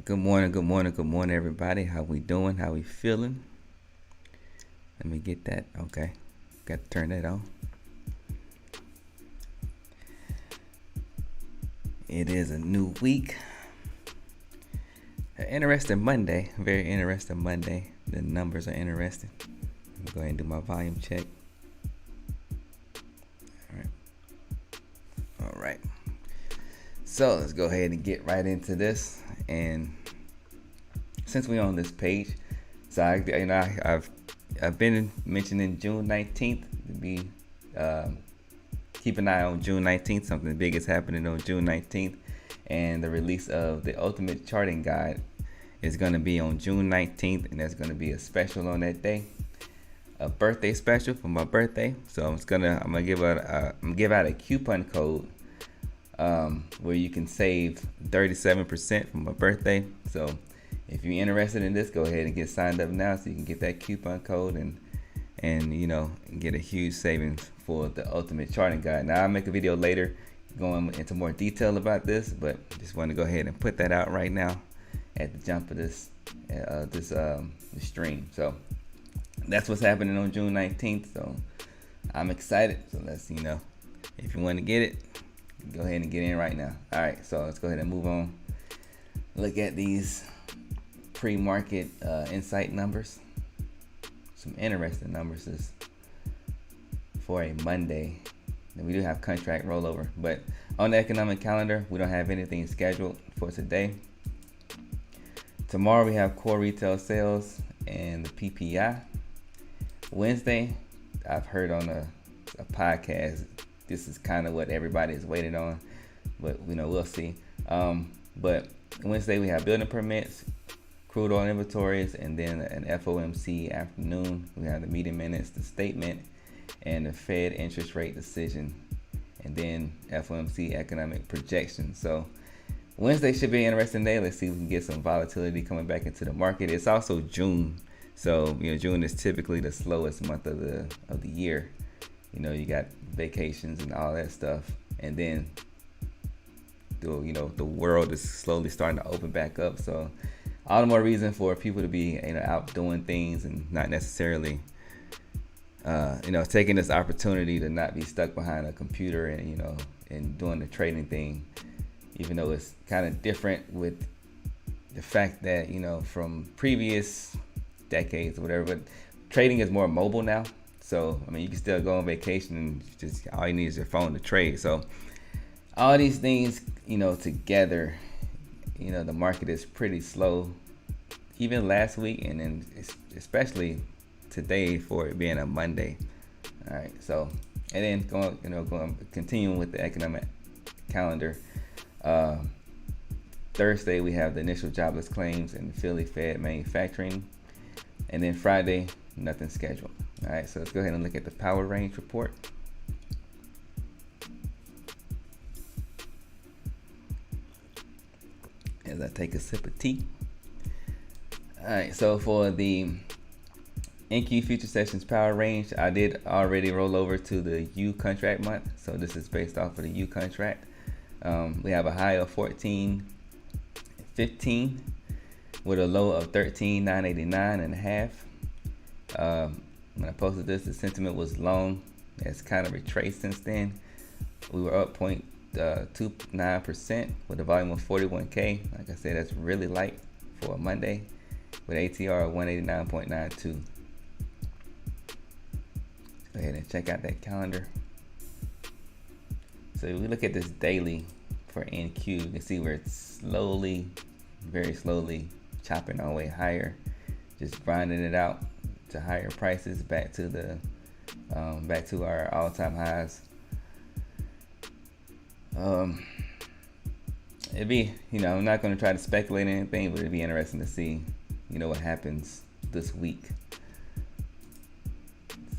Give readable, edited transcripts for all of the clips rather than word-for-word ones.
Good morning, good morning, good morning, everybody. How we doing? How we feeling? Let me get that. Okay, got to turn that on. It is a new week. An interesting Monday. Very interesting Monday. The numbers are interesting. Let me go ahead and do my volume check. All right. All right. So let's go ahead and get right into this. And since we're on this page, so I've been mentioning June 19th to be keep an eye on June 19th. Something big is happening on June 19th, and the release of the Ultimate Charting Guide is going to be on June 19th, and there's going to be a special on that day, a birthday special for my birthday. So I'm gonna give out a coupon code where you can save 37% for my birthday. So if you're interested in this, go ahead and get signed up now so you can get that coupon code and get a huge savings for the Ultimate Charting Guide. Now I'll make a video later going into more detail about this, but just want to go ahead and put that out right now at the jump of this stream. So that's what's happening on June 19th. So I'm excited. So let's if you want to get it, go ahead and get in right now. All right, so let's go ahead and move on. Look at these pre-market insight numbers. Some interesting numbers is for a Monday. And we do have contract rollover, but on the economic calendar, we don't have anything scheduled for today. Tomorrow we have core retail sales and the PPI. Wednesday, I've heard on a podcast, this is kind of what everybody is waiting on, but we'll see. But Wednesday we have building permits, crude oil inventories, and then an FOMC afternoon. We have the meeting minutes, the statement, and the Fed interest rate decision, and then FOMC economic projections. So Wednesday should be an interesting day. Let's see if we can get some volatility coming back into the market. It's also June, so June is typically the slowest month of the year. You got vacations and all that stuff, and then the world is slowly starting to open back up. So all the more reason for people to be out doing things and not necessarily taking this opportunity to not be stuck behind a computer and doing the trading thing, even though it's kind of different with the fact that from previous decades or whatever, but trading is more mobile now. So you can still go on vacation and just all you need is your phone to trade. So all these things together, the market is pretty slow, even last week, and then especially today for it being a Monday. All right, so and then continuing with the economic calendar. Thursday we have the initial jobless claims and Philly Fed manufacturing, and then Friday nothing scheduled. All right, so let's go ahead and look at the power range report. As I take a sip of tea. All right, so for the NQ Future Sessions power range, I did already roll over to the U contract month. So this is based off of the U contract. We have a high of 14.15 with a low of 13.989 and a half. When I posted this, the sentiment was long. It's kind of retraced since then. We were up 0.29% with a volume of 41K. Like I said, that's really light for a Monday with ATR of 189.92. Go ahead and check out that calendar. So if we look at this daily for NQ, you can see where it's slowly, very slowly chopping our way higher, just grinding it out to higher prices back to our all-time highs. It'd be, I'm not going to try to speculate anything, but it'd be interesting to see, what happens this week.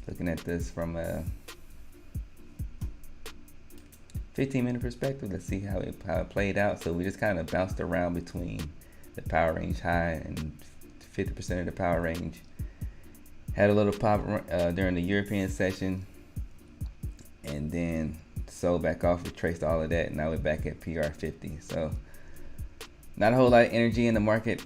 Looking at this from a 15-minute perspective, let's see how it played out. So we just kind of bounced around between the power range high and 50% of the power range. Had a little pop during the European session, and then sold back off, retraced all of that, and now we're back at PR 50. So Not a whole lot of energy in the market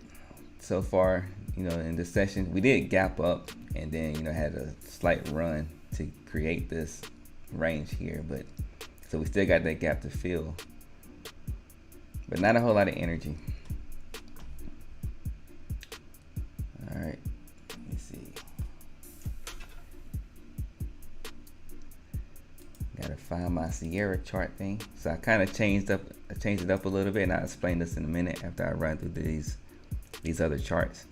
so far. In this session, we did gap up and then had a slight run to create this range here, but so we still got that gap to fill, but not a whole lot of energy. All right, let me see. Gotta find my Sierra chart thing. So I kind of changed it up a little bit, and I'll explain this in a minute after I run through these other charts.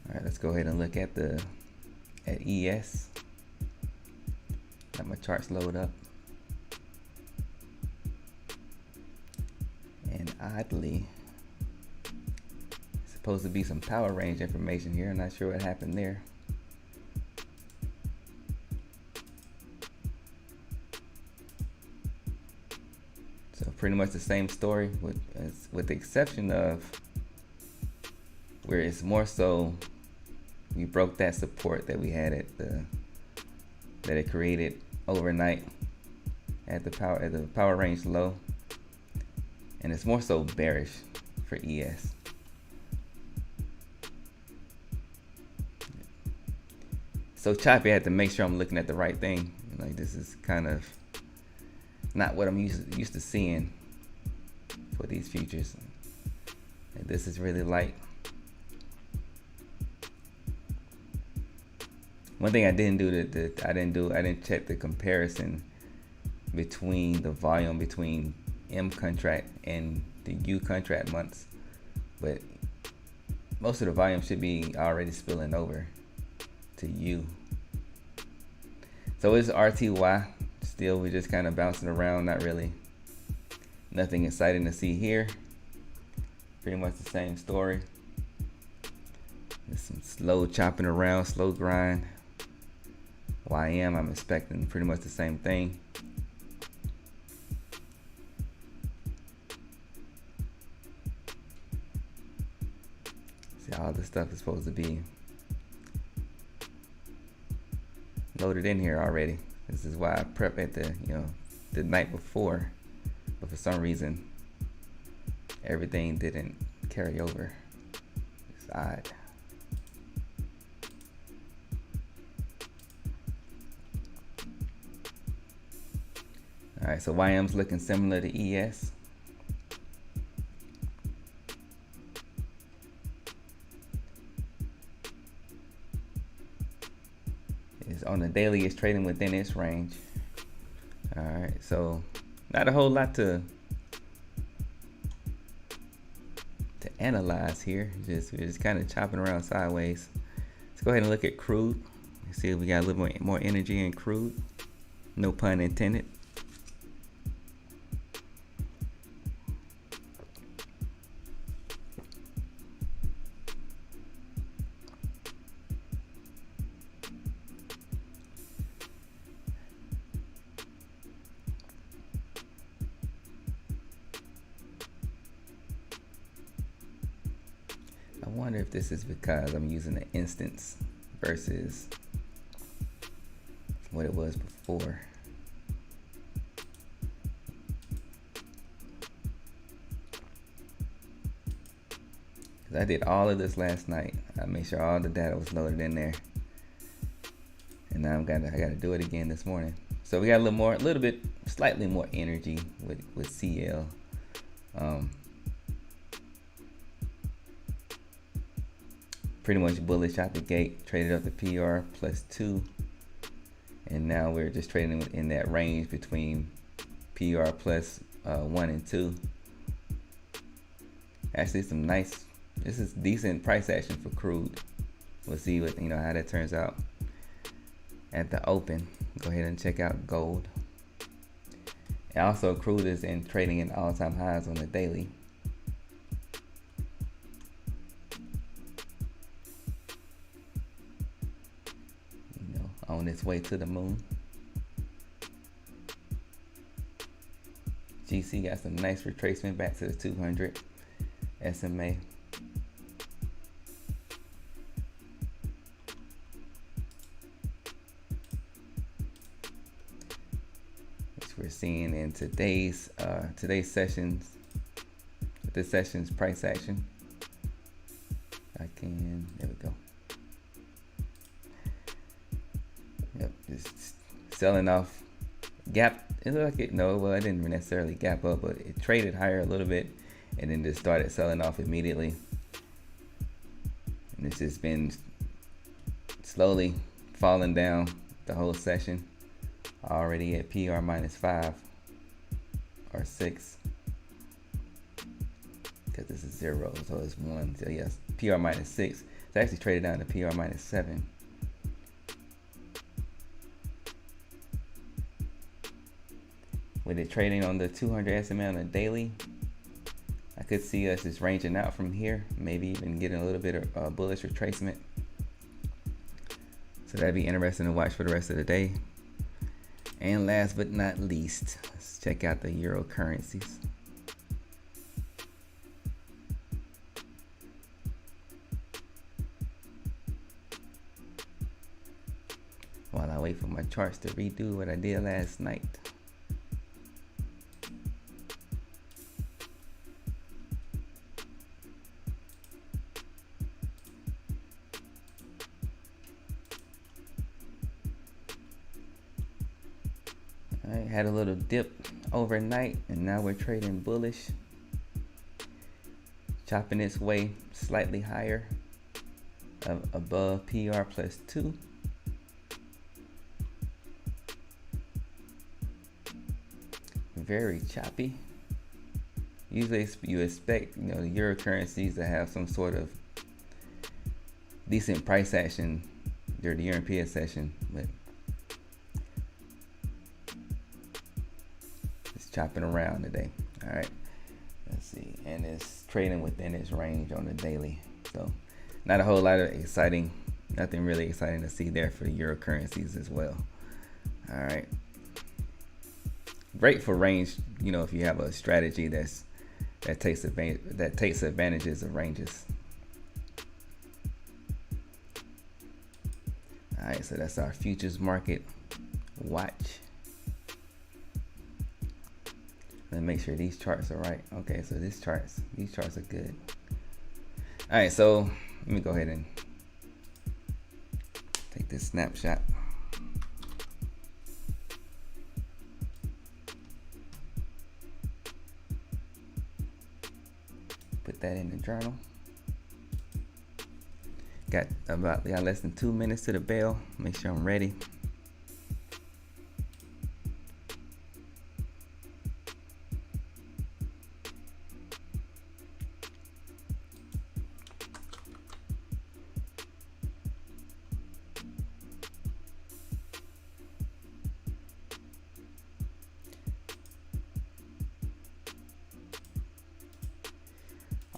All right, let's go ahead and look at ES. Got my charts load up, and oddly, it's supposed to be some power range information here. I'm not sure what happened there. So pretty much the same story, with the exception of where it's more so we broke that support that we had that it created overnight at the power range low, and it's more so bearish for ES. So choppy, I had to make sure I'm looking at the right thing. Like, this is kind of not what I'm used to seeing for these futures. And this is really light. One thing I didn't do I didn't check the comparison between the volume between M contract and the U contract months, but most of the volume should be already spilling over to U. So it's RTY. Still, we're just kind of bouncing around. Not really nothing exciting to see here. Pretty much the same story. There's some slow chopping around, slow grind. YM, I'm expecting pretty much the same thing. See, all this stuff is supposed to be loaded in here already. This is why I prep at the night before, but for some reason everything didn't carry over. It's odd. All right, so YM's looking similar to ES. It's on the daily, it's trading within its range. All right, so not a whole lot to analyze here. We're just kind of chopping around sideways. Let's go ahead and look at crude. Let's see if we got a little more energy in crude. No pun intended. I wonder if this is because I'm using the instance versus what it was before. Because I did all of this last night. I made sure all the data was loaded in there. And now I gotta do it again this morning. So we got slightly more energy with CL. Pretty much bullish out the gate, traded up the PR +2, and now we're just trading in that range between PR +1 and 2. Actually, this is decent price action for crude. We'll see what how that turns out at the open. Go ahead and check out gold. And also, crude is trading in all-time highs on the daily. On its way to the moon. GC got some nice retracement back to the 200 SMA. Which we're seeing in today's sessions, this session's price action. There we go. Yep, just selling off. Gap, it looked like it, no, well, it didn't necessarily gap up, but it traded higher a little bit and then just started selling off immediately. And it's just been slowly falling down the whole session. Already at PR minus 5 or 6. Because this is 0, so it's 1. So yes, PR minus 6. It's actually traded down to PR minus 7. With it trading on the 200 SMA on a daily, I could see us just ranging out from here, maybe even getting a little bit of bullish retracement. So that'd be interesting to watch for the rest of the day. And last but not least, let's check out the Euro currencies. While I wait for my charts to redo what I did last night. Alright, had a little dip overnight and now we're trading bullish. Chopping its way slightly higher above PR plus 2. Very choppy. Usually you expect, the Euro currencies to have some sort of decent price action during the European session, but it's chopping around today. All right, let's see, and it's trading within its range on the daily, so not a whole lot of nothing really exciting to see there for the Euro currencies as well. All right. Great for range, if you have a strategy that takes advantages of ranges. All right, so that's our futures market watch. Let me make sure these charts are right. Okay, so these charts are good. All right, so let me go ahead and take this snapshot. Put that in the journal. Got less than 2 minutes to the bell. Make sure I'm ready.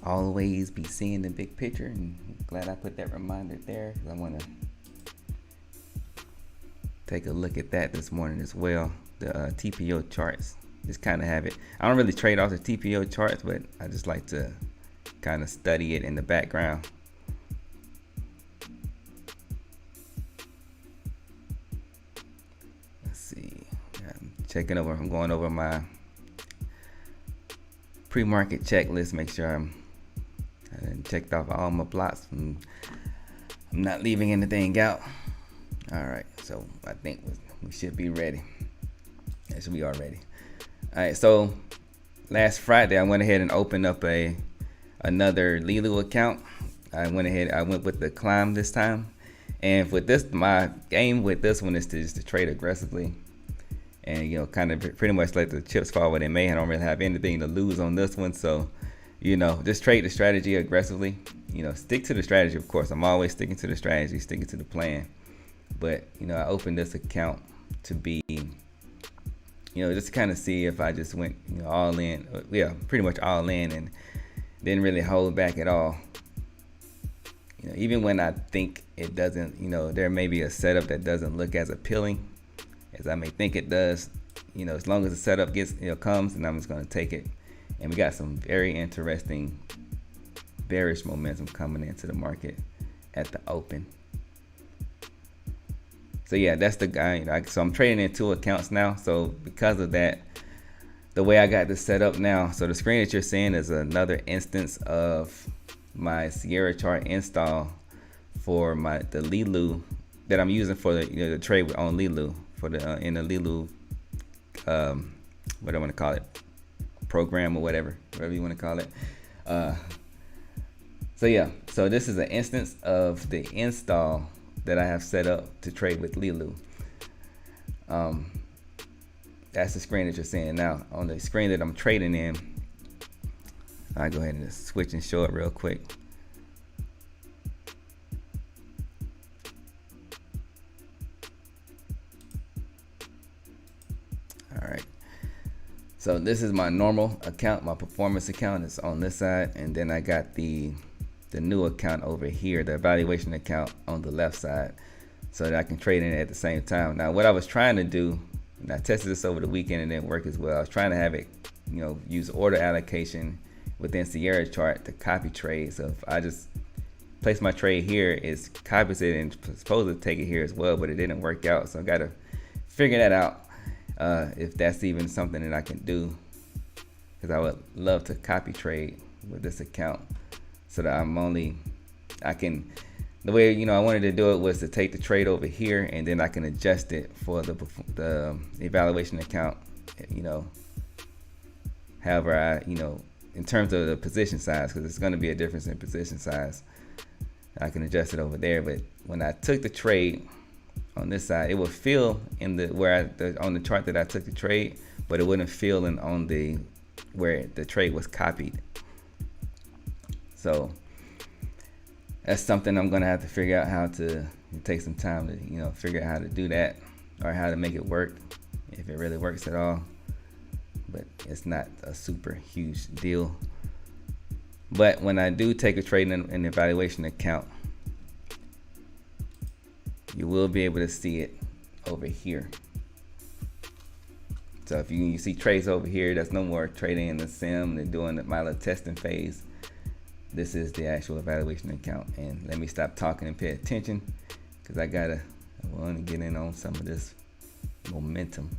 Always be seeing the big picture, and I'm glad I put that reminder there because I want to take a look at that this morning as well. The TPO charts, just kind of have it. I don't really trade off the TPO charts, but I just like to kind of study it in the background. Let's see, I'm going over my pre-market checklist, make sure I checked off all my blocks and I'm not leaving anything out. All right, so I think we should be ready. Yes, we are ready. All right, so last Friday I went ahead and opened up another Leeloo account. I went with the climb this time, and with this, my aim with this one is to trade aggressively and kind of pretty much let the chips fall where they may. I don't really have anything to lose on this one, so just trade the strategy aggressively. Stick to the strategy, of course. I'm always sticking to the strategy, sticking to the plan. But I opened this account to be just to kind of see if I just went all in. Yeah, pretty much all in and didn't really hold back at all. Even when I think it doesn't, there may be a setup that doesn't look as appealing as I may think it does. As long as the setup comes, and I'm just going to take it. And we got some very interesting bearish momentum coming into the market at the open. So yeah, that's the guy. So I'm trading in 2 accounts now. So because of that, the way I got this set up now. So the screen that you're seeing is another instance of my Sierra chart install for the Leeloo that I'm using for the trade on Leeloo for the in the Leeloo what I want to call it, program or whatever you want to call it. So yeah, so this is an instance of the install that I have set up to trade with Leeloo. That's the screen that you're seeing now. On the screen that I'm trading in, I'll go ahead and just switch and show it real quick. All right. So this is my normal account, my performance account is on this side, and then I got the new account over here, the evaluation account on the left side, so that I can trade in it at the same time. Now, what I was trying to do, and I tested this over the weekend and it didn't work as well. I was trying to have it, use order allocation within Sierra chart to copy trade. So if I just place my trade here, it copies it and supposed to take it here as well, but it didn't work out. So I got to figure that out, if that's even something that I can do, because I would love to copy trade with this account so that the way I wanted to do it was to take the trade over here, and then I can adjust it for the evaluation account, however in terms of the position size, because it's going to be a difference in position size. I can adjust it over there, but when I took the trade on this side, it would feel on the chart that I took the trade, but it wouldn't feel on where the trade was copied. So that's something I'm gonna have to figure out how to take some time to figure out how to do that, or how to make it work, if it really works at all. But it's not a super huge deal. But when I do take a trade in an evaluation account, you will be able to see it over here. So if you see trades over here, that's no more trading in the sim and doing my little testing phase. This is the actual evaluation account. And let me stop talking and pay attention, because I want to get in on some of this momentum.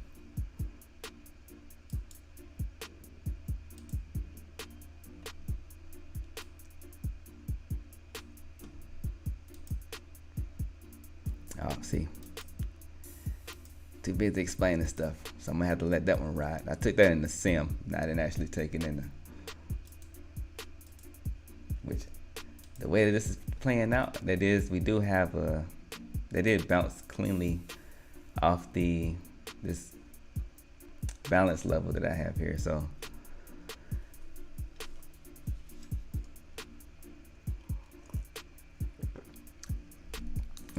Oh, see, too busy explaining stuff, so I'm gonna have to let that one ride. I took that in the sim, I didn't actually take it in which the way that this is playing out, that is, we do have they did bounce cleanly off this balance level that I have here. So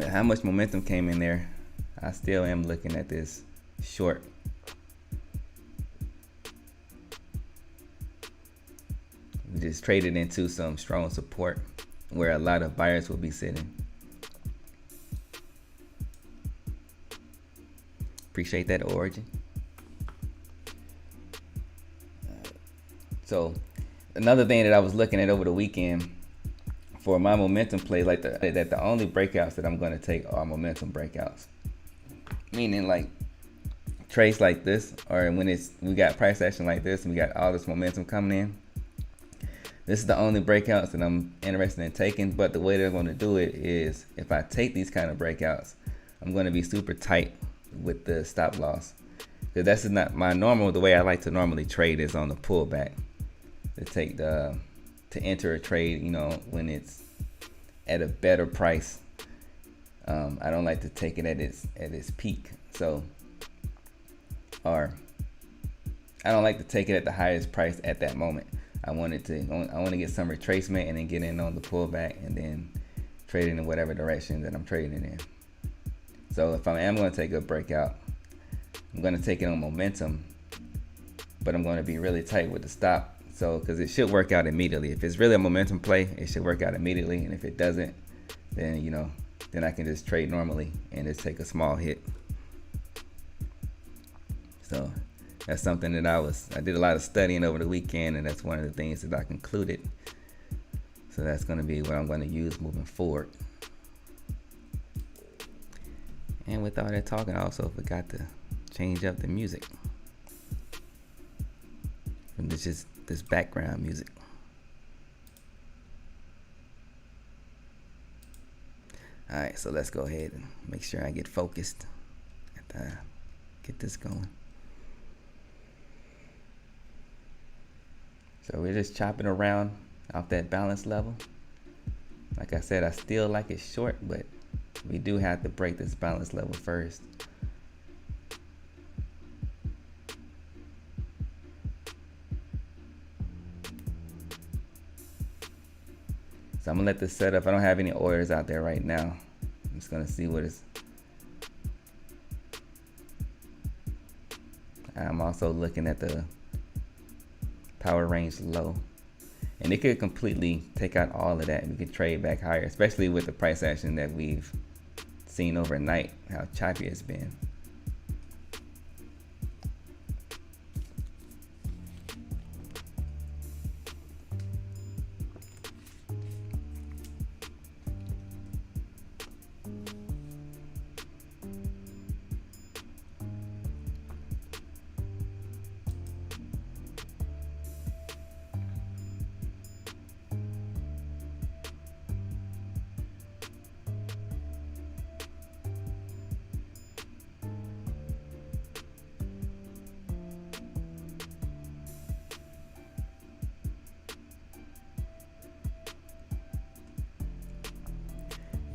how much momentum came in there, I still am looking at this short. We just traded into some strong support where a lot of buyers will be sitting. Appreciate that, Origin. So another thing that I was looking at over the weekend for my momentum play, that the only breakouts that I'm going to take are momentum breakouts. Meaning like trades like this, or when we got price action like this and we got all this momentum coming in, this is the only breakouts that I'm interested in taking. But the way they're going to do it is, if I take these kind of breakouts, I'm going to be super tight with the stop loss, because that's not my normal. The way I like to normally trade is on the pullback, to enter a trade, when it's at a better price. I don't like to take it at its peak. So, or I don't like to take it at the highest price at that moment. I want to get some retracement and then get in on the pullback and then trade in whatever direction that I'm trading in. So if I am going to take a breakout, I'm going to take it on momentum, but I'm going to be really tight with the stop. So, because it should work out immediately. If it's really a momentum play, it should work out immediately. And if it doesn't, then then I can just trade normally and just take a small hit. So that's something that I did a lot of studying over the weekend, and that's one of the things that I concluded. So that's going to be what I'm going to use moving forward. And with all that talking, I also forgot to change up the music. from this background music. Alright, so let's go ahead and make sure I get focused and get this going. So we're just chopping around off that balance level. Like I said, I still like it short, but we do have to break this balance level first. So I'm gonna let this set up. I don't have any orders out there right now. I'm just gonna see what it's. I'm also looking at the power range low, and it could completely take out all of that and we could trade back higher, especially with the price action that we've seen overnight, how choppy it's been.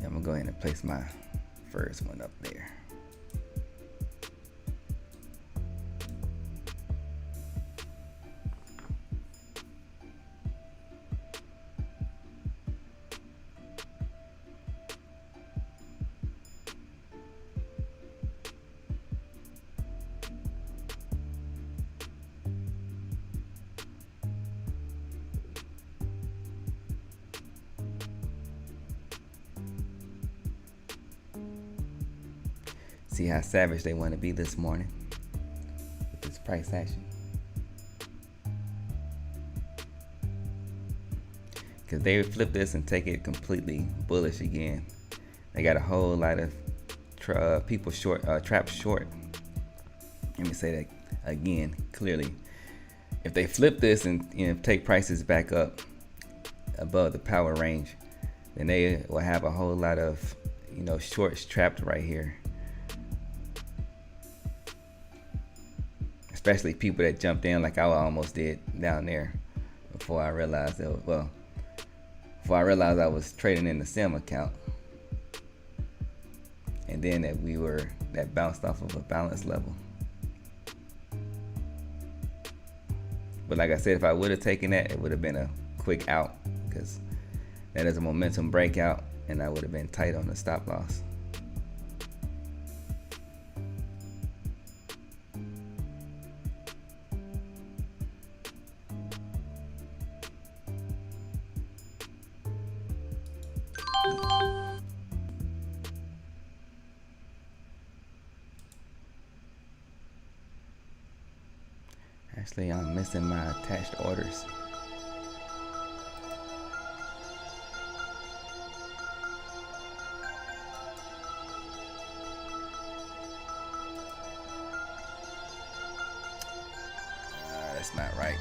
I'm gonna go ahead and place my first one up there. See how savage they want to be this morning with this price action. Because they would flip this and take it completely bullish again. They got a whole lot of people short, trapped short. Let me say that again clearly. If they flip this and take prices back up above the power range, then they will have a whole lot of shorts trapped right here. Especially people that jumped in like I almost did down there before I realized that, before I realized I was trading in the sim account. And then that bounced off of a balance level. But like I said, if I would have taken that, it would have been a quick out because that is a momentum breakout and I would have been tight on the stop loss. Actually, I'm missing my attached orders. That's not right.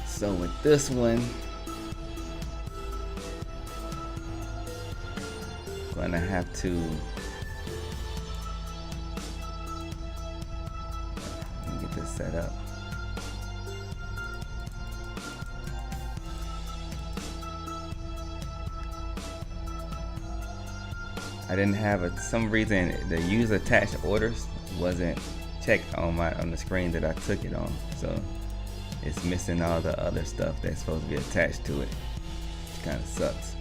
So with this one, I'm gonna have to let me get this set up. I didn't have some reason the use attached orders wasn't checked on the screen that I took it on, so it's missing all the other stuff that's supposed to be attached to it, which kind of sucks.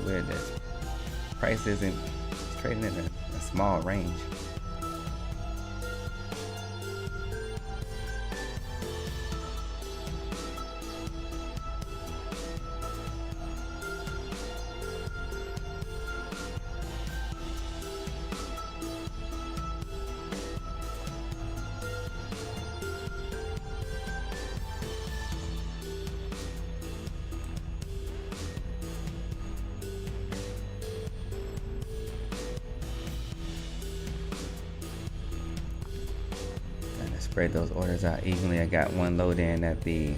weird that price isn't trading in a small range. Spread those orders out evenly. I got one load in at the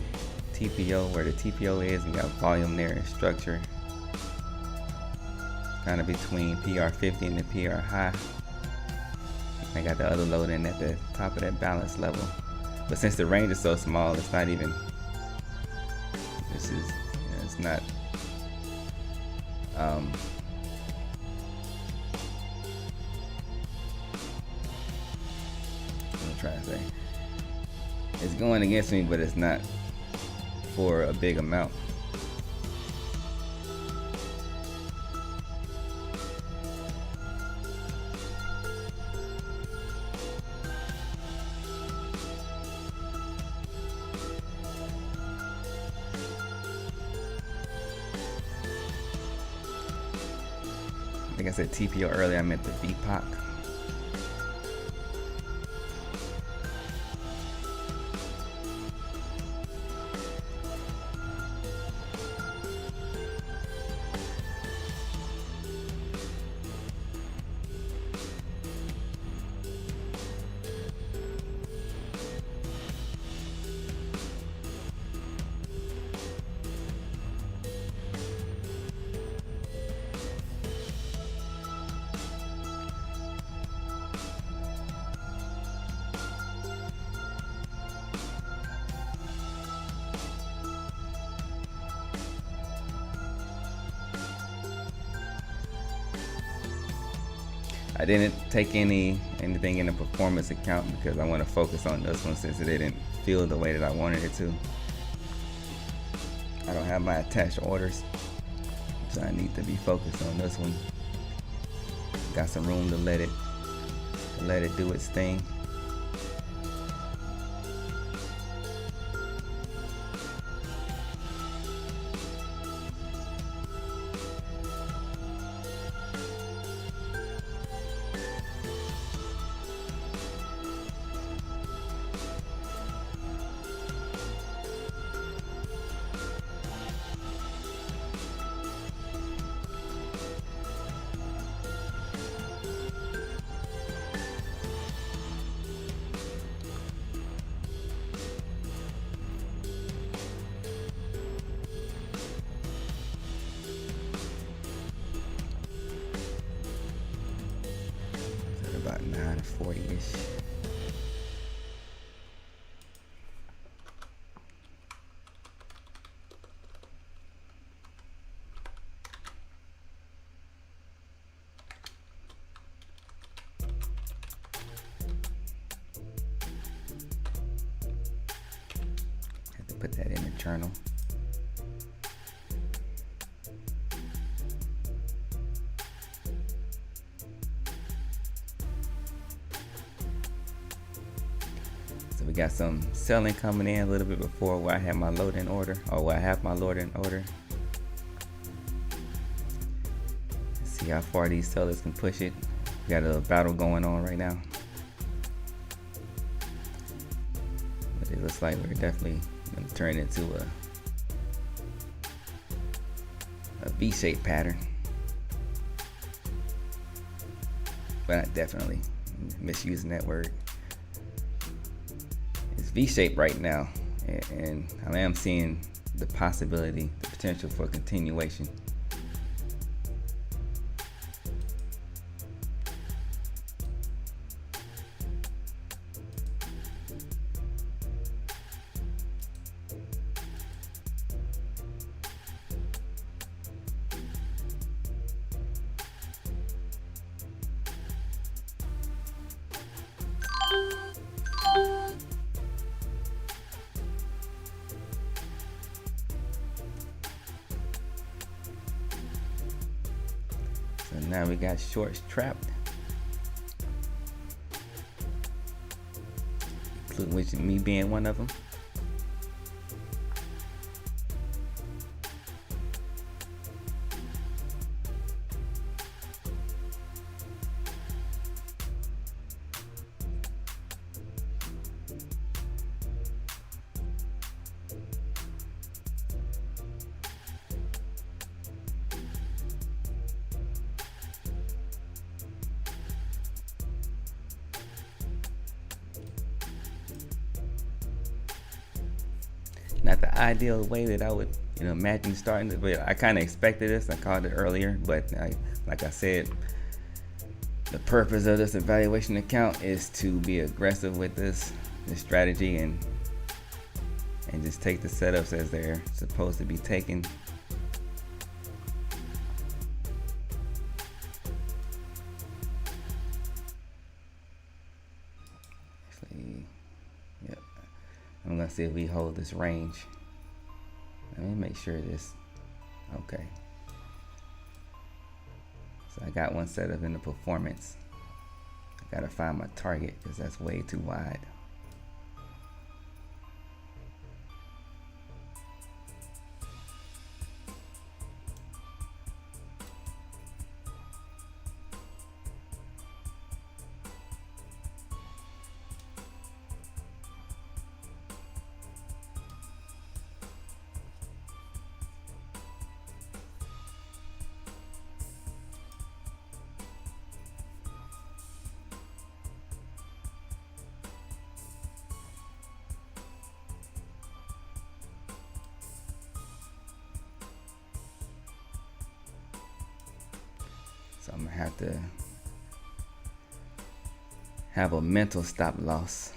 TPO, where the TPO is, and got volume there and structure kind of between PR50 and the PR high. I got the other load in at the top of that balance level, but since the range is so small, it's not even, this is, it's not I'm trying to say, it's going against me, but it's not for a big amount. I think I said TPO earlier, I meant the VPOC. I didn't take anything in the performance account because I want to focus on this one since it didn't feel the way that I wanted it to. I don't have my attached orders, so I need to be focused on this one. Got some room to let it do its thing. About 940-ish. Have to put that in the journal. We got some selling coming in a little bit before where I have my load in order, or where I have my load in order. Let's see how far these sellers can push it. We got a battle going on right now, but it looks like we're definitely going to turn into a V-shaped pattern. But not definitely, misusing that word. V-shape right now, and I am seeing the possibility, the potential for continuation. now we got shorts trapped, including which me being one of them. Not the ideal way that I would, imagine starting it, but I kind of expected this. I called it earlier, but like I said, the purpose of this evaluation account is to be aggressive with this strategy and just take the setups as they're supposed to be taken. Actually, yep. I'm gonna see if we hold this range. Let me make sure this, okay. So I got one set up in the performance. I gotta find my target because that's way too wide. So I'm gonna have to have a mental stop loss.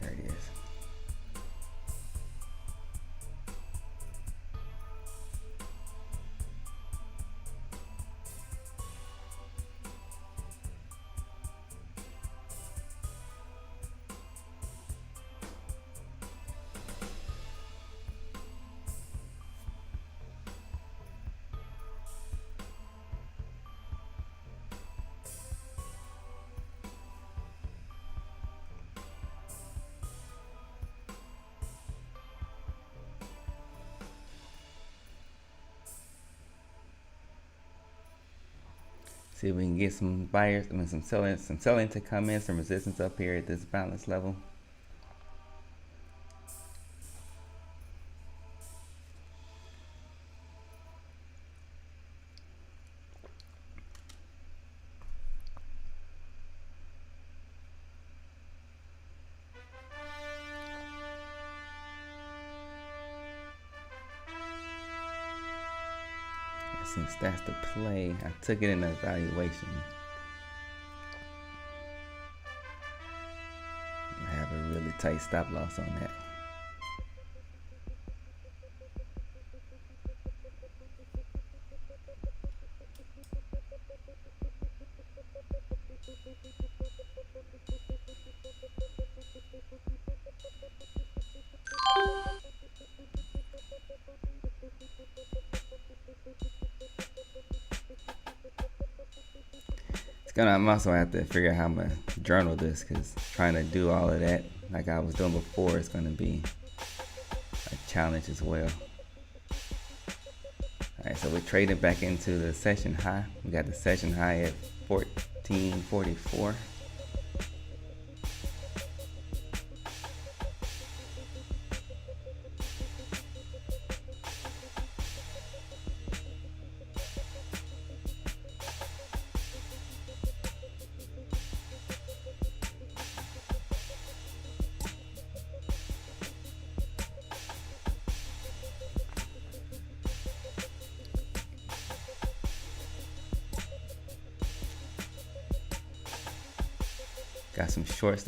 There it is. See if we can get some buyers, some selling to come in, some resistance up here at this balance level. Since that's the play, I took it in the evaluation. I have a really tight stop loss on that. I'm also have to figure out how I'm gonna journal this, because trying to do all of that like I was doing before is gonna be a challenge as well. Alright, so we're trading back into the session high. We got the session high at 1444. Got some shorts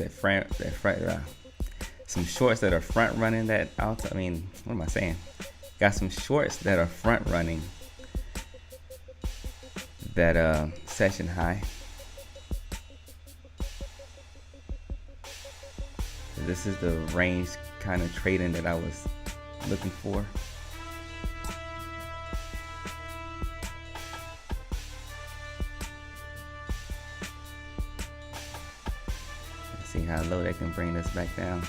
some shorts that are front running that what am I saying? Got some shorts that are front running that session high. So this is the range kind of trading that I was looking for. Let's see how low that can bring this back down.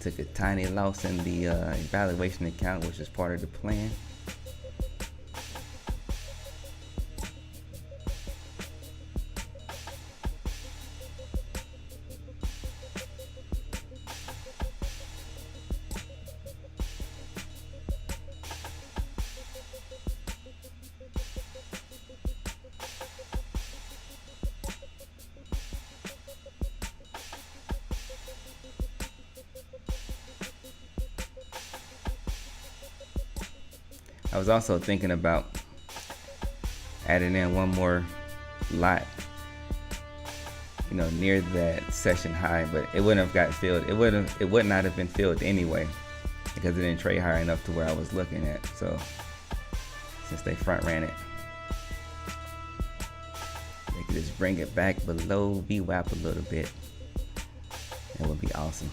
Took a tiny loss in the evaluation account, which is part of the plan. I was also thinking about adding in one more lot, near that session high, but it wouldn't have got filled. It would not have been filled anyway, because it didn't trade high enough to where I was looking at. So since they front ran it, they could just bring it back below VWAP a little bit. That would be awesome.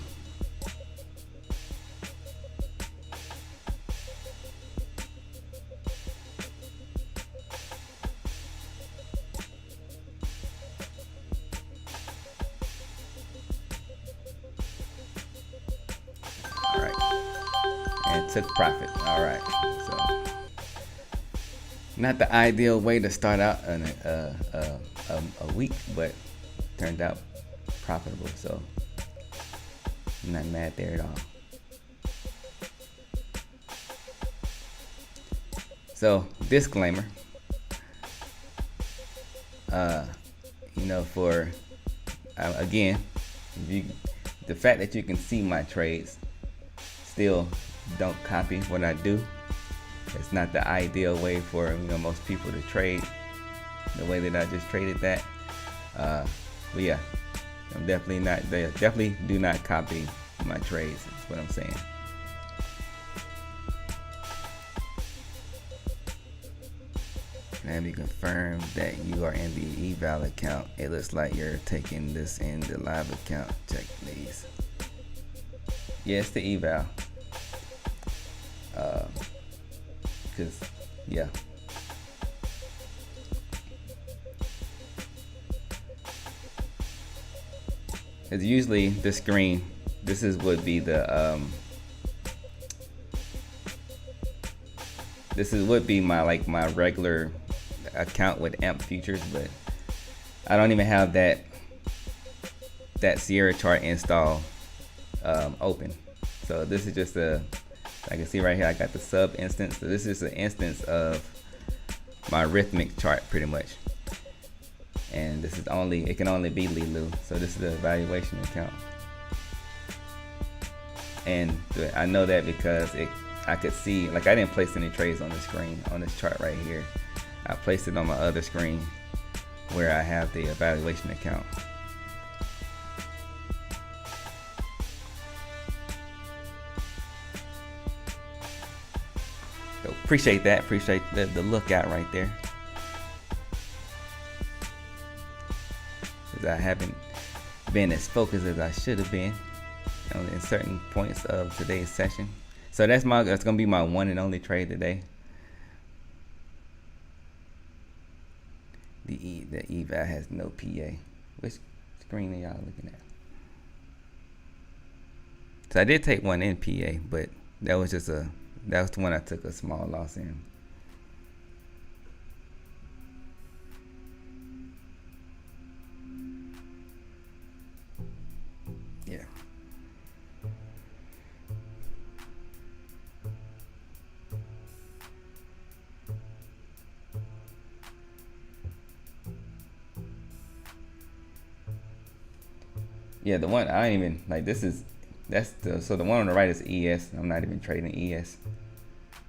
And took profit. All right, so not the ideal way to start out in a week, but turned out profitable, so I'm not mad there at all. So disclaimer, for again, the fact that you can see my trades, still don't copy what I do. It's not the ideal way for most people to trade the way that I just traded that. But yeah, I'm definitely not. They definitely do not copy my trades. That's what I'm saying. Let me confirm that you are in the eval account. It looks like you're taking this in the live account. Check please. Yes, the eval. Cause yeah. It's usually the screen. This would be the would be my regular account with AMP futures, but I don't even have that Sierra chart install open. So this is just I can see right here I got the sub instance. So this is an instance of my rhythmic chart pretty much. And this is it can only be Leeloo. So this is the evaluation account. And I know that because I could see, I didn't place any trades on the screen on this chart right here. I placed it on my other screen where I have the evaluation account. So appreciate that. Appreciate the lookout right there. Because I haven't been as focused as I should have been in certain points of today's session. So that's gonna be my one and only trade today. The eval has no PA. Which screen are y'all looking at? So I did take one in PA, but that was the one I took a small loss in. Yeah. Yeah, the one I ain't even like. That's the so the one on the right is ES. I'm not even trading ES.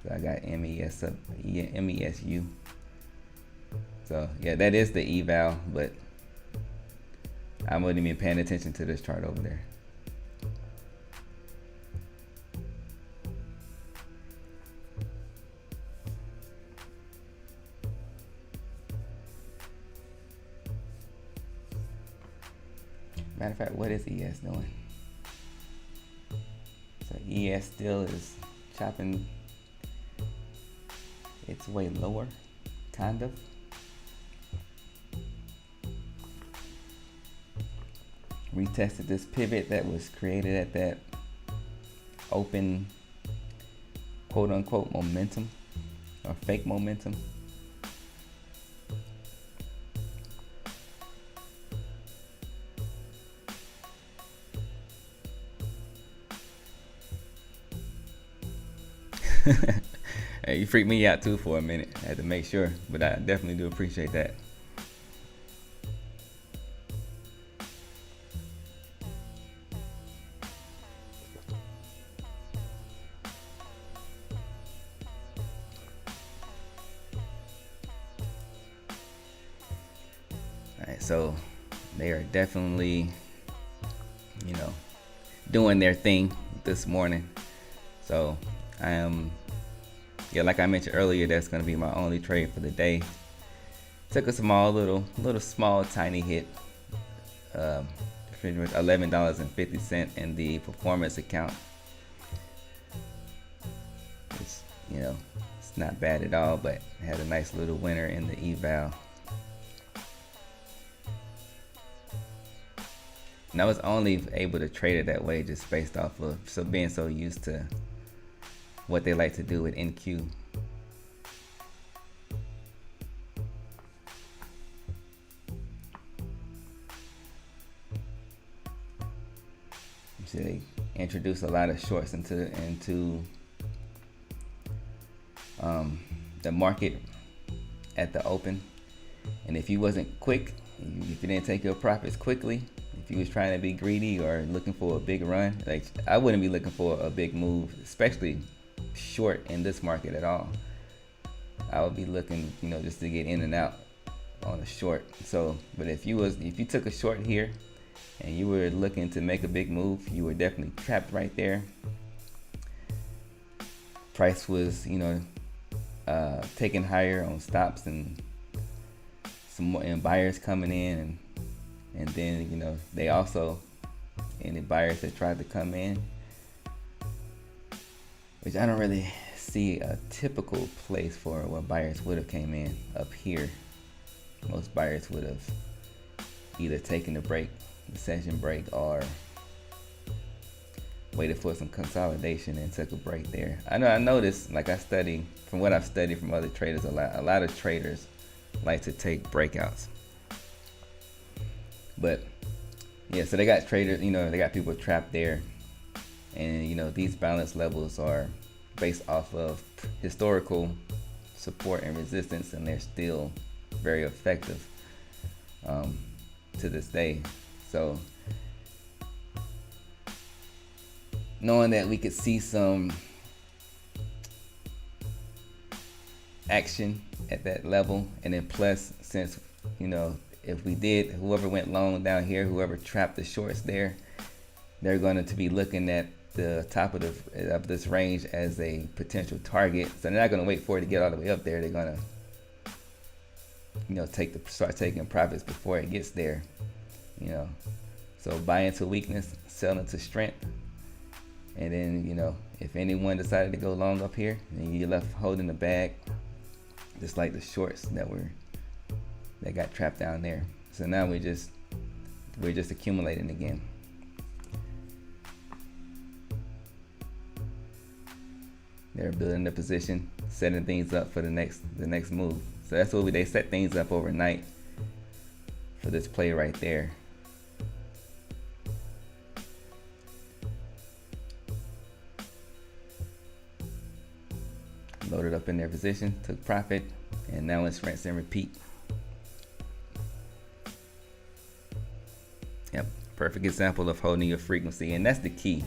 So I got MES up, MESU. So yeah, that is the eval, but I wasn't even paying attention to this chart over there. Matter of fact, what is ES doing? So ES still is chopping its way lower, kind of. Retested this pivot that was created at that open quote unquote momentum or fake momentum. Hey, you freaked me out too for a minute. I had to make sure, but I definitely do appreciate that. Alright, so they are definitely, doing their thing this morning. So I am, like I mentioned earlier, that's going to be my only trade for the day. Took a small tiny hit, $11.50 in the performance account. It's, it's not bad at all, but had a nice little winner in the eval. And I was only able to trade it that way just based off of being so used to what they like to do with NQ. So they introduce a lot of shorts into the market at the open, and if you wasn't quick, if you didn't take your profits quickly, if you was trying to be greedy or looking for a big run, like I wouldn't be looking for a big move, especially short in this market at all. I would be looking, just to get in and out on a short. So, but if you took a short here and you were looking to make a big move, you were definitely trapped right there. Price was, taking higher on stops and some more, and buyers coming in, and then they also, any buyers that tried to come in, which I don't really see a typical place for where buyers would have came in up here. Most buyers would have either taken the session break, or waited for some consolidation and took a break there. I noticed, like from what I've studied from other traders, a lot of traders like to take breakouts. But yeah, so they got traders, they got people trapped there. And these balance levels are based off of historical support and resistance, and they're still very effective to this day. So knowing that we could see some action at that level, and then plus, since if we did, whoever went long down here, whoever trapped the shorts there, they're going to be looking at the top of this range as a potential target. So they're not going to wait for it to get all the way up there. They're going to start taking profits before it gets there. So buy into weakness, sell into strength. And then, if anyone decided to go long up here, then you're left holding the bag, just like the shorts that got trapped down there. So now we're just accumulating again. They're building the position, setting things up for the next move. So that's what they set things up overnight for this play right there. Loaded up in their position, took profit, and now it's rinse and repeat. Yep, perfect. perfect example of holding your frequency, and that's the key.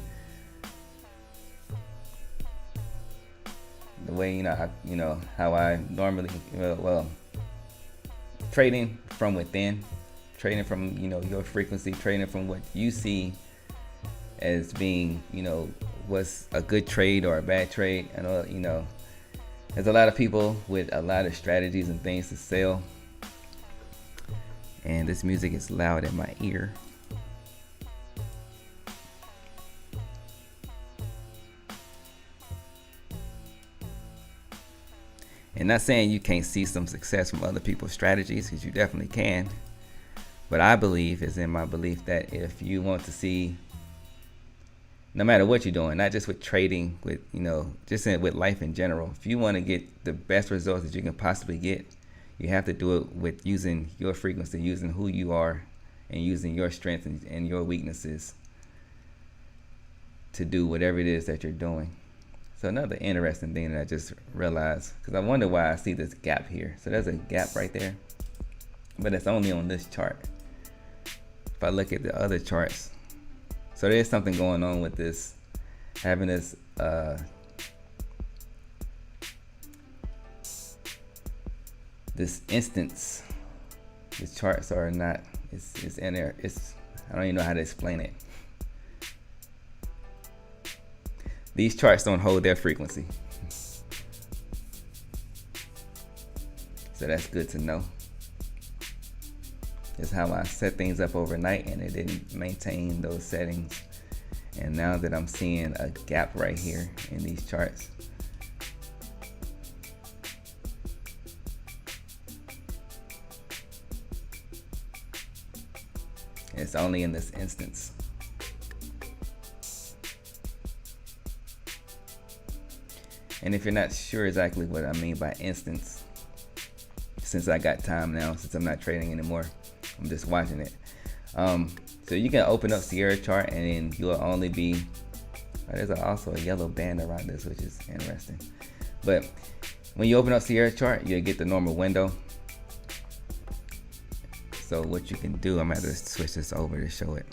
The way how I normally trading from within, trading from your frequency, trading from what you see as being what's a good trade or a bad trade. And there's a lot of people with a lot of strategies and things to sell, and this music is loud in my ear. And not saying you can't see some success from other people's strategies, because you definitely can. But I believe, is in my belief, that if you want to see, no matter what you're doing, not just with trading, with with life in general, if you want to get the best results that you can possibly get, you have to do it with using your frequency, using who you are, and using your strengths and your weaknesses to do whatever it is that you're doing. So another interesting thing that I just realized, because I wonder why I see this gap here. So there's a gap right there, but it's only on this chart. If I look at the other charts, so there's something going on with this, having this this instance. The charts are not, it's in there. I don't even know how to explain it. These charts don't hold their frequency. So that's good to know. It's how I set things up overnight, and it didn't maintain those settings. And now that I'm seeing a gap right here in these charts, it's only in this instance. And if you're not sure exactly what I mean by instance, since I got time now, since I'm not trading anymore, I'm just watching it. So you can open up Sierra chart, and then you'll only be, there's also a yellow band around this, which is interesting. But when you open up Sierra chart, you'll get the normal window. So what you can do, I'm gonna have to switch this over to show it.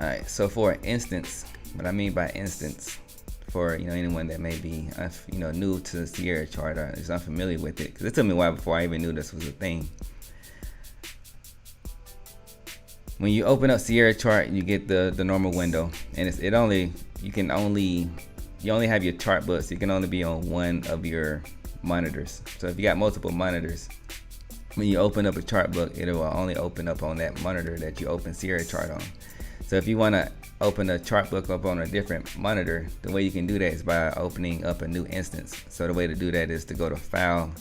All right, so for instance, what I mean by instance, for anyone that may be new to the Sierra chart or is unfamiliar with it, because it took me a while before I even knew this was a thing. When you open up Sierra chart, you get the normal window, and you only have your chart book, so you can only be on one of your monitors. So if you got multiple monitors, when you open up a chart book, it will only open up on that monitor that you open Sierra chart on. So if you want to open a chart book up on a different monitor, the way you can do that is by opening up a new instance. So the way to do that is to go to File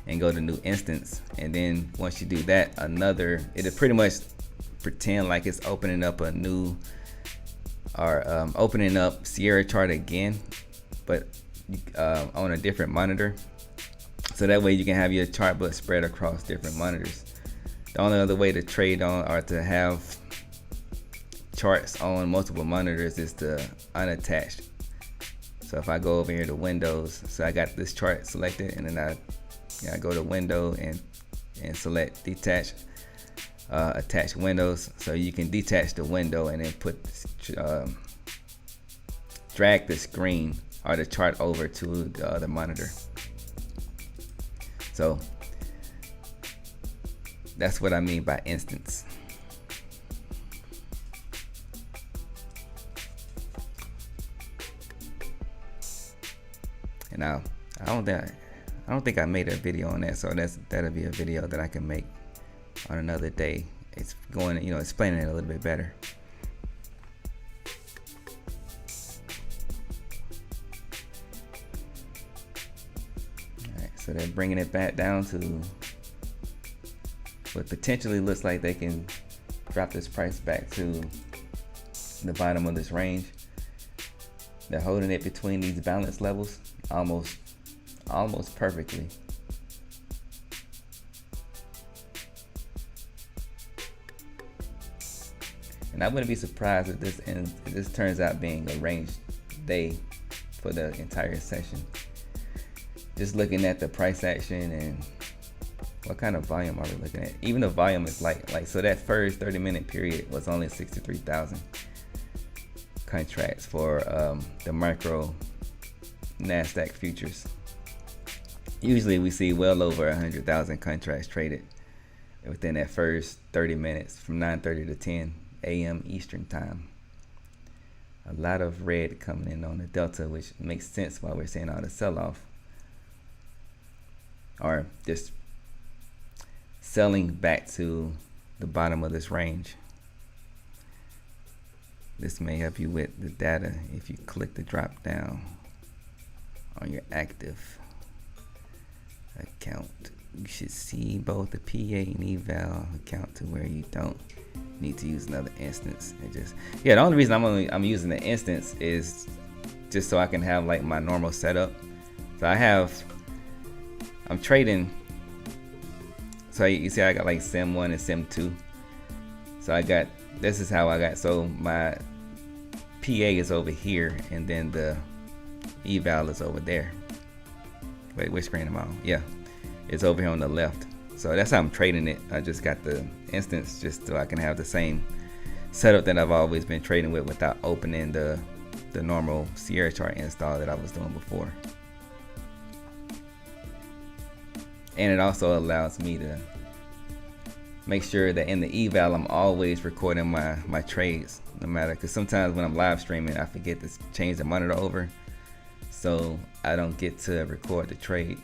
and go to New Instance. And then once you do that, it'll pretty much pretend like it's opening up a new, or opening up Sierra chart again, but on a different monitor. So that way you can have your chart book spread across different monitors. The only other way to trade on or to have charts on multiple monitors is to unattach. So if I go over here to Windows, so I got this chart selected, and then I go to Window and select Detach, Attach Windows. So you can detach the window and then drag the screen or the chart over to the other monitor. So that's what I mean by instance. And now I don't think I made a video on that, so that'll be a video that I can make on another day. It's going, explaining it a little bit better. All right, so they're bringing it back down to what potentially looks like they can drop this price back to the bottom of this range. They're holding it between these balance levels almost perfectly. And I wouldn't be surprised if this turns out being a range day for the entire session. Just looking at the price action and what kind of volume are we looking at? Even the volume is like so that first 30-minute period was only 63,000 contracts for the micro NASDAQ futures. Usually we see well over 100,000 contracts traded within that first 30 minutes from 9:30 to 10 a.m. Eastern time. A lot of red coming in on the delta, which makes sense why we're seeing all the sell-off, or just selling back to the bottom of this range. This may help you with the data if you click the drop down on your active account. You should see both the PA and eval account to where you don't need to use another instance. And just the only reason I'm using the instance is just so I can have like my normal setup. So I'm trading. So you see I got like sim 1 and sim 2. So this is how I got, so my PA is over here and then the eval is over there. Wait, which screen am I on? Yeah, it's over here on the left. So that's how I'm trading it. I just got the instance just so I can have the same setup that I've always been trading with without opening the normal Sierra chart install that I was doing before. And it also allows me to make sure that in the eval I'm always recording my trades, no matter, because sometimes when I'm live streaming I forget to change the monitor over, so I don't get to record the trade.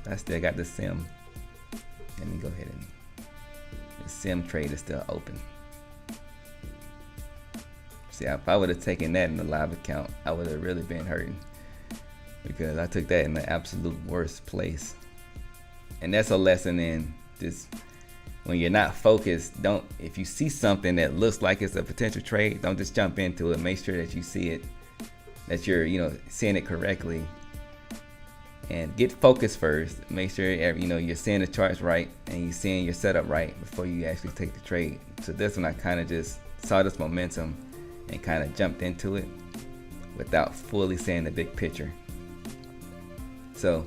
I still got the sim. Let me go ahead and the sim trade is still open. See, if I would have taken that in the live account, I would have really been hurting, because I took that in the absolute worst place. And that's a lesson in just when you're not focused, if you see something that looks like it's a potential trade, don't just jump into it. Make sure that you see it, that you're seeing it correctly, and get focused first. Make sure you're seeing the charts right and you're seeing your setup right before you actually take the trade. So this one I kind of just saw this momentum and kind of jumped into it without fully seeing the big picture. So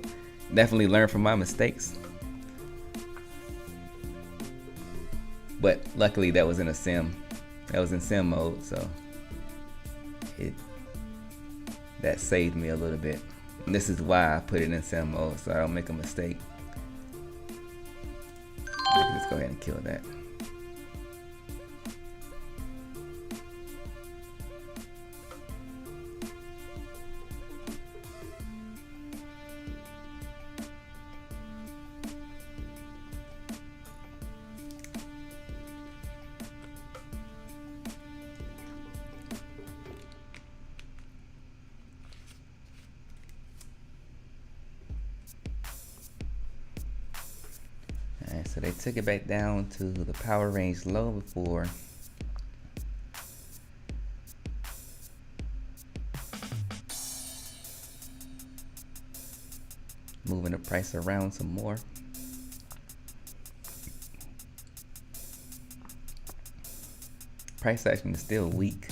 definitely learn from my mistakes, but luckily that was in sim mode, so that saved me a little bit. And this is why I put it in sim mode, so I don't make a mistake. Let's go ahead and kill that. Alright, so they took it back down to the power range low before. Moving the price around some more. Price action is still weak.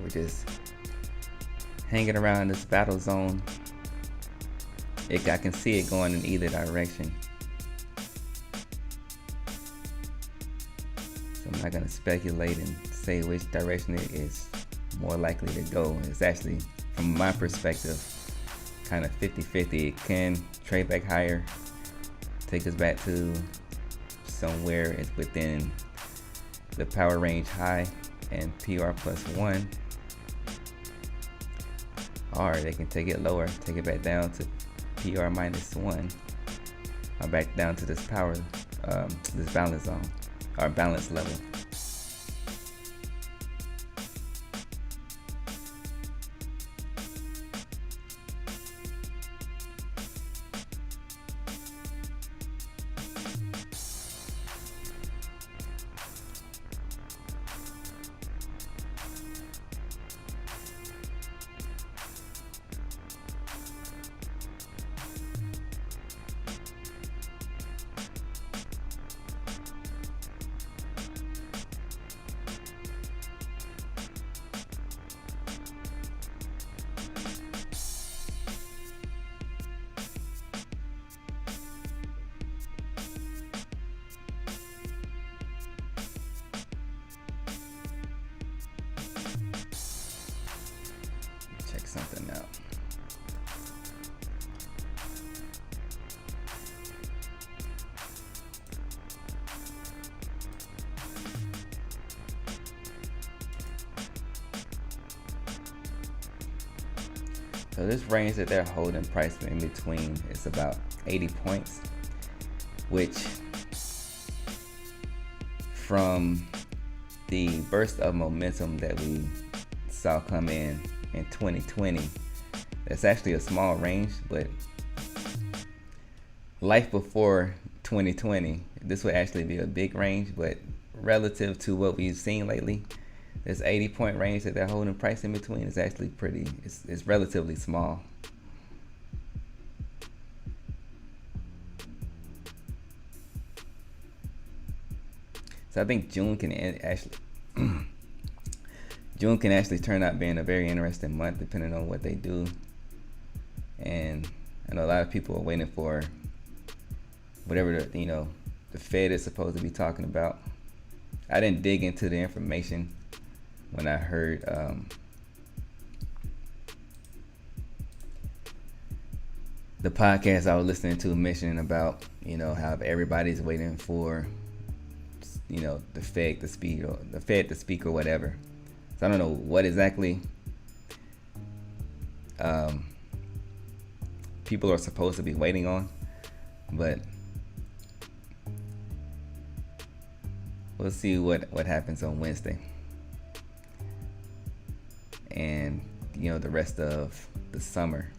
We're just hanging around this battle zone. I can see it going in either direction. So I'm not going to speculate and say which direction it is more likely to go. It's actually, from my perspective, kind of 50-50. It can trade back higher, take us back to somewhere within the power range high and PR+1, PR. They can take it lower, take it back down to PR -1, or back down to this power, this balance zone, or balance level. Check something out. So this range that they're holding price in between is about 80 points, which from the burst of momentum that we saw come in 2020, that's actually a small range, but life before 2020, this would actually be a big range, but relative to what we've seen lately, this 80 point range that they're holding price in between is actually pretty, it's relatively small. So I think June can actually turn out being a very interesting month, depending on what they do. And I know a lot of people are waiting for whatever the Fed is supposed to be talking about. I didn't dig into the information when I heard the podcast I was listening to mentioning about how everybody's waiting for the Fed to speak or whatever. So I don't know what exactly people are supposed to be waiting on, but we'll see what happens on Wednesday and the rest of the summer.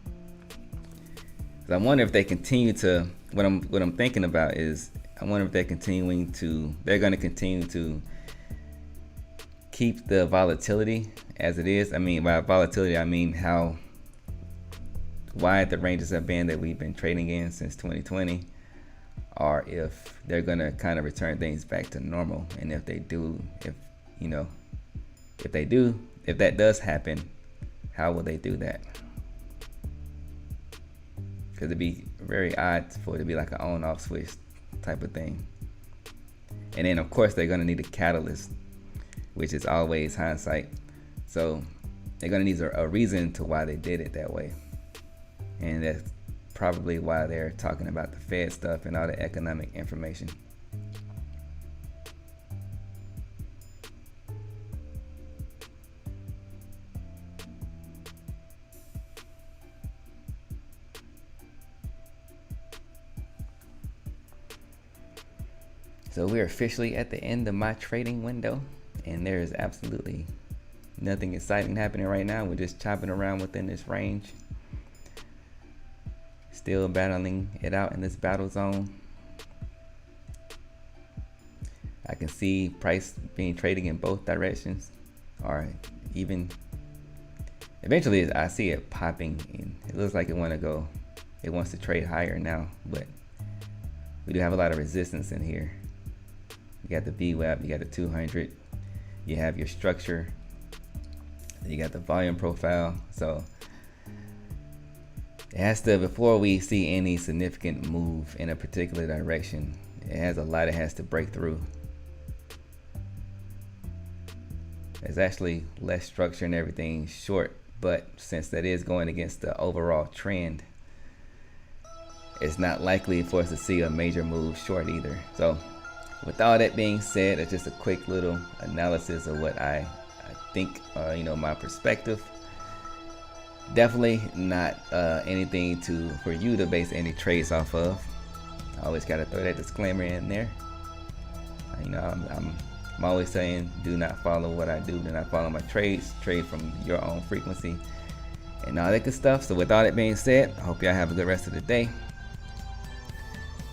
I wonder if they continue to. What I'm thinking about is, I wonder if they're going to continue to keep the volatility as it is. I mean, by volatility, I mean how wide the ranges have been that we've been trading in since 2020, or if they're going to kind of return things back to normal. And if they do, if that does happen, how will they do that? Because it'd be very odd for it to be like an on-off switch type of thing. And then of course they're going to need a catalyst, which is always hindsight. So they're going to need a reason to why they did it that way. And that's probably why they're talking about the Fed stuff and all the economic information. So we're officially at the end of my trading window, and there is absolutely nothing exciting happening right now. We're just chopping around within this range, still battling it out in this battle zone. I can see price being traded in both directions, or even eventually I see it popping in. It looks like it wants to trade higher now, but we do have a lot of resistance in here. You got the VWAP, you got the 200, you have your structure, you got the volume profile. So it has to, before we see any significant move in a particular direction, it has to break through. There's actually less structure and everything short, but since that is going against the overall trend, it's not likely for us to see a major move short either. So with all that being said, it's just a quick little analysis of what I think, my perspective. Definitely not anything for you to base any trades off of. I always gotta throw that disclaimer in there. You know, I'm always saying, do not follow what I do. Do not follow my trades. Trade from your own frequency and all that good stuff. So with all that being said, I hope y'all have a good rest of the day.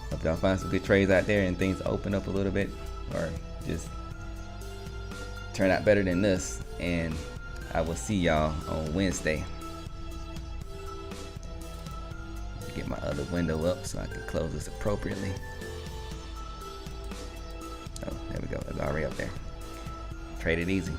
Hope y'all find some good trades out there and things open up a little bit, or just turn out better than this. And I will see y'all on Wednesday. Get my other window up so I can close this appropriately. Oh, there we go. It's already up there. Trade it easy.